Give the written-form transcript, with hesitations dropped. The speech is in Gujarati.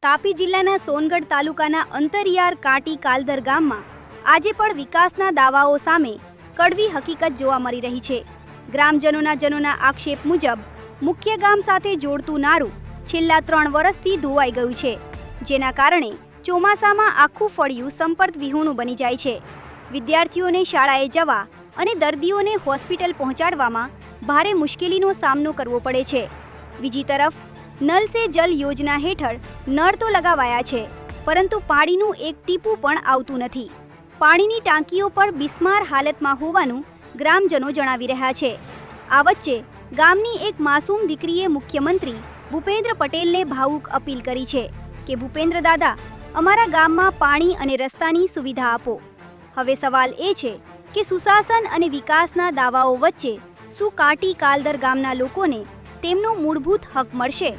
તાપી જિલ્લાના સોનગઢ તાલુકાના અંતરિયાર કાટી કાલદર ગામમાં આજે પણ વિકાસના દાવાઓ સામે કડવી હકીકત જોવા મળી રહી છે। ગ્રામજનોના આક્ષેપ મુજબ મુખ્ય ગામ સાથે જોડતું નારું છેલ્લા 3 વર્ષથી ધોવાઈ ગયું છે, જેના કારણે ચોમાસામાં આખું ફળિયું સંપર્ક વિહોણું બની જાય છે। વિદ્યાર્થીઓને શાળાએ જવા અને દર્દીઓને હોસ્પિટલ પહોંચાડવામાં ભારે મુશ્કેલીનો સામનો કરવો પડે છે। બીજી તરફ નલ સે જલ યોજના હેઠળ નળ તો લગાવાયા છે, પરંતુ પાણીનું એક ટીપું પણ આવતું નથી। પાણીની ટાંકીઓ પણ બિસ્માર હાલતમાં હોવાનું ગ્રામજનો જણાવી રહ્યા છે। આ વચ્ચે ગામની એક માસૂમ દીકરીએ મુખ્યમંત્રી ભૂપેન્દ્ર પટેલને ભાવુક અપીલ કરી છે કે ભૂપેન્દ્ર દાદા, અમારા ગામમાં પાણી અને રસ્તાની સુવિધા આપો। હવે સવાલ એ છે કે સુશાસન અને વિકાસના દાવાઓ વચ્ચે શું કાટી કાલદર ગામના લોકોને તેમનો મૂળભૂત હક મળશે?